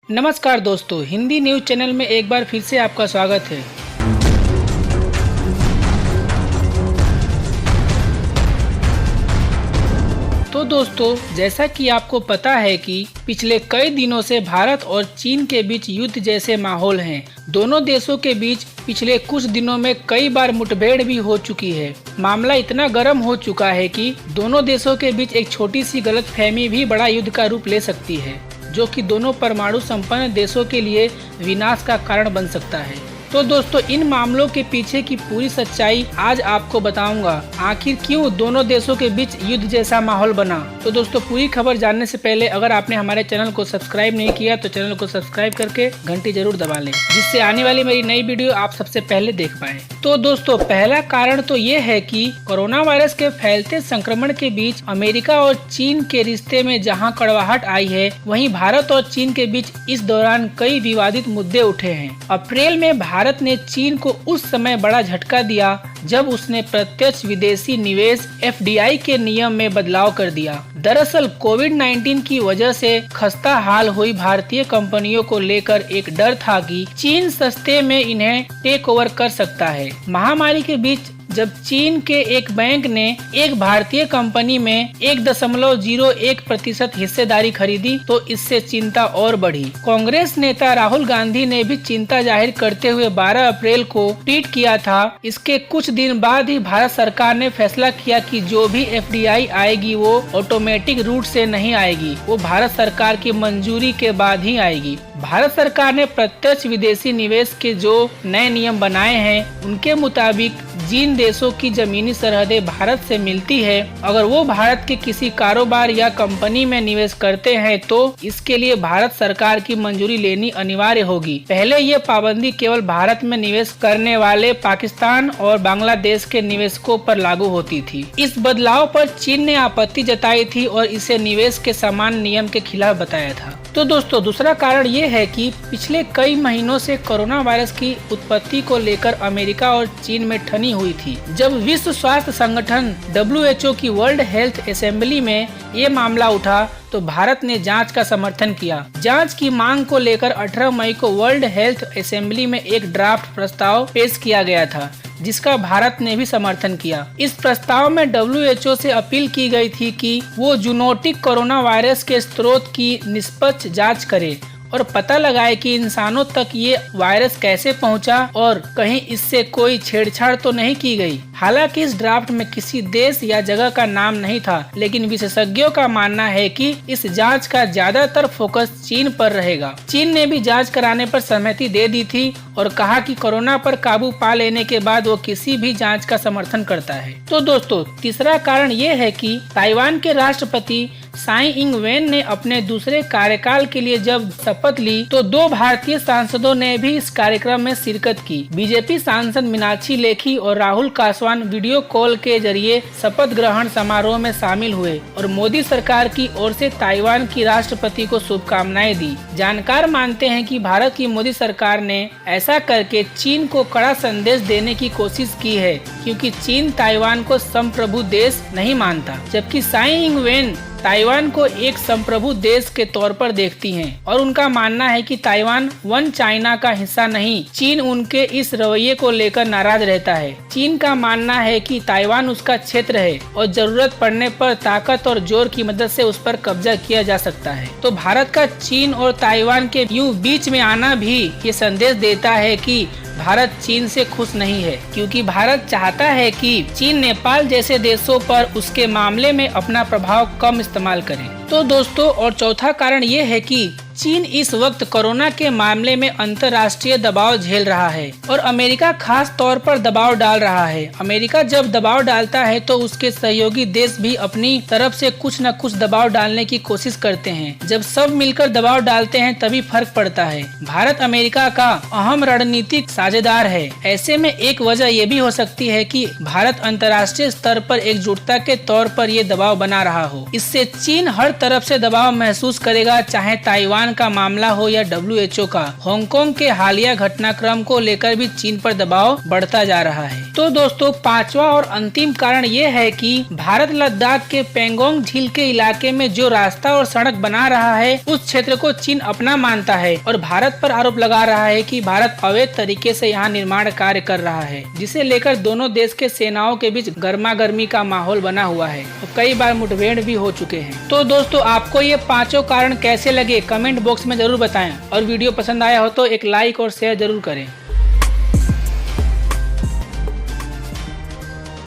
नमस्कार दोस्तों, Hindi news channel में एक बार फिर से आपका स्वागत है। तो दोस्तों, जैसा कि आपको पता है कि पिछले कई दिनों से भारत और चीन के बीच युद्ध जैसे माहौल हैं। दोनों देशों के बीच पिछले कुछ दिनों में कई बार मुठभेड़ भी हो चुकी है। मामला इतना गर्म हो चुका है कि दोनों देशों के बीच एक छोटी सी गलतफहमी भी बड़ा युद्ध का रूप ले सकती है, जो कि दोनों परमाणु संपन्न देशों के लिए विनाश का कारण बन सकता है। तो दोस्तों, इन मामलों के पीछे की पूरी सच्चाई आज आपको बताऊंगा। आखिर क्यों दोनों देशों के बीच युद्ध जैसा माहौल बना। तो दोस्तों, पूरी खबर जानने से पहले अगर आपने हमारे चैनल को सब्सक्राइब नहीं किया तो चैनल को सब्सक्राइब करके घंटी जरूर दबा लें, जिससे आने वाली मेरी नई वीडियो आप सबसे पहले देख पाएं। तो दोस्तों, पहला कारण तो ये है कि कोरोना वायरस के फैलते संक्रमण के बीच अमेरिका और चीन के रिश्ते में जहाँ कड़वाहट आई है, वहीं भारत और चीन के बीच इस दौरान कई विवादित मुद्दे उठे हैं। अप्रैल में भारत ने चीन को उस समय बड़ा झटका दिया जब उसने प्रत्यक्ष विदेशी निवेश FDI के नियम में बदलाव कर दिया। दरअसल कोविड-19 की वजह से खस्ता हाल हुई भारतीय कंपनियों को लेकर एक डर था कि चीन सस्ते में इन्हें टेक ओवर कर सकता है। महामारी के बीच जब चीन के एक बैंक ने एक भारतीय कंपनी में 1.01% हिस्सेदारी खरीदी तो इससे चिंता और बढ़ी। कांग्रेस नेता राहुल गांधी ने भी चिंता जाहिर करते हुए 12 अप्रैल को ट्वीट किया था। इसके कुछ दिन बाद ही भारत सरकार ने फैसला किया कि जो भी FDI आएगी वो ऑटोमेटिक रूट से नहीं आएगी, वो भारत सरकार की मंजूरी के बाद ही आएगी। भारत सरकार ने प्रत्यक्ष विदेशी निवेश के जो नए नियम बनाए हैं, उनके मुताबिक जिन देशों की जमीनी सरहदें भारत से मिलती है, अगर वो भारत के किसी कारोबार या कंपनी में निवेश करते हैं तो इसके लिए भारत सरकार की मंजूरी लेनी अनिवार्य होगी। पहले ये पाबंदी केवल भारत में निवेश करने वाले पाकिस्तान और बांग्लादेश के निवेशकों पर लागू होती थी। इस बदलाव पर चीन ने आपत्ति जताई थी और इसे निवेश के समान नियम के खिलाफ बताया था। तो दोस्तों, दूसरा कारण ये है कि पिछले कई महीनों से कोरोना वायरस की उत्पत्ति को लेकर अमेरिका और चीन में ठनी हुई थी। जब विश्व स्वास्थ्य संगठन WHO की वर्ल्ड हेल्थ असेंबली में ये मामला उठा तो भारत ने जांच का समर्थन किया। जांच की मांग को लेकर 18 मई को वर्ल्ड हेल्थ असेंबली में एक ड्राफ्ट प्रस्ताव पेश किया गया था, जिसका भारत ने भी समर्थन किया। इस प्रस्ताव में WHO से अपील की गई थी कि वो जूनोटिक कोरोना वायरस के स्रोत की निष्पक्ष जांच करे और पता लगाए कि इंसानों तक ये वायरस कैसे पहुंचा और कहीं इससे कोई छेड़छाड़ तो नहीं की गई। हालांकि इस ड्राफ्ट में किसी देश या जगह का नाम नहीं था, लेकिन विशेषज्ञों का मानना है कि इस जांच का ज्यादातर फोकस चीन पर रहेगा। चीन ने भी जांच कराने पर सहमति दे दी थी और कहा कि कोरोना पर काबू पा लेने के बाद वो किसी भी जांच का समर्थन करता है। तो दोस्तों, तीसरा कारण ये है कि ताइवान के राष्ट्रपति साई इंग वेन ने अपने दूसरे कार्यकाल के लिए जब शपथ ली तो 2 भारतीय सांसदों ने भी इस कार्यक्रम में शिरकत की। बीजेपी सांसद मीनाक्षी लेखी और राहुल कासवान वीडियो कॉल के जरिए शपथ ग्रहण समारोह में शामिल हुए और मोदी सरकार की ओर से ताइवान की राष्ट्रपति को शुभकामनाएं दी। जानकार मानते हैं कि भारत की मोदी सरकार ने ऐसा करके चीन को कड़ा संदेश देने की कोशिश की है, क्योंकि चीन ताइवान को संप्रभु देश नहीं मानता, जबकि साई इंग वेन ताइवान को एक संप्रभु देश के तौर पर देखती हैं और उनका मानना है कि ताइवान वन चाइना का हिस्सा नहीं। चीन उनके इस रवैये को लेकर नाराज रहता है। चीन का मानना है कि ताइवान उसका क्षेत्र है और जरूरत पड़ने पर ताकत और जोर की मदद से उस पर कब्जा किया जा सकता है। तो भारत का चीन और ताइवान के यूं बीच में आना भी ये संदेश देता है कि भारत चीन से खुश नहीं है, क्योंकि भारत चाहता है कि चीन नेपाल जैसे देशों पर उसके मामले में अपना प्रभाव कम इस्तेमाल करे। तो दोस्तों, और चौथा कारण ये है कि चीन इस वक्त कोरोना के मामले में अंतर्राष्ट्रीय दबाव झेल रहा है और अमेरिका खास तौर पर दबाव डाल रहा है। अमेरिका जब दबाव डालता है तो उसके सहयोगी देश भी अपनी तरफ से कुछ न कुछ दबाव डालने की कोशिश करते हैं। जब सब मिलकर दबाव डालते हैं तभी फर्क पड़ता है। भारत अमेरिका का अहम रणनीतिक साझेदार है। ऐसे में एक वजह ये भी हो सकती है कि भारत अंतर्राष्ट्रीय स्तर पर एकजुटता के तौर पर ये दबाव बना रहा हो। इससे चीन हर तरफ से दबाव महसूस करेगा, चाहे ताइवान ताइवान का मामला हो या WHO का, हांगकांग के हालिया घटनाक्रम को लेकर भी चीन पर दबाव बढ़ता जा रहा है। तो दोस्तों, पांचवा और अंतिम कारण ये है कि भारत लद्दाख के पेंगोंग झील के इलाके में जो रास्ता और सड़क बना रहा है, उस क्षेत्र को चीन अपना मानता है और भारत पर आरोप लगा रहा है कि भारत अवैध तरीके से यहाँ निर्माण कार्य कर रहा है, जिसे लेकर दोनों देश के सेनाओं के बीच गर्मा गर्मी का माहौल बना हुआ है और कई बार मुठभेड़ भी हो चुके हैं। तो दोस्तों, आपको ये पांचों कारण कैसे लगे कमेंट बॉक्स में जरूर बताएं और वीडियो पसंद आया हो तो एक लाइक और शेयर जरूर करें।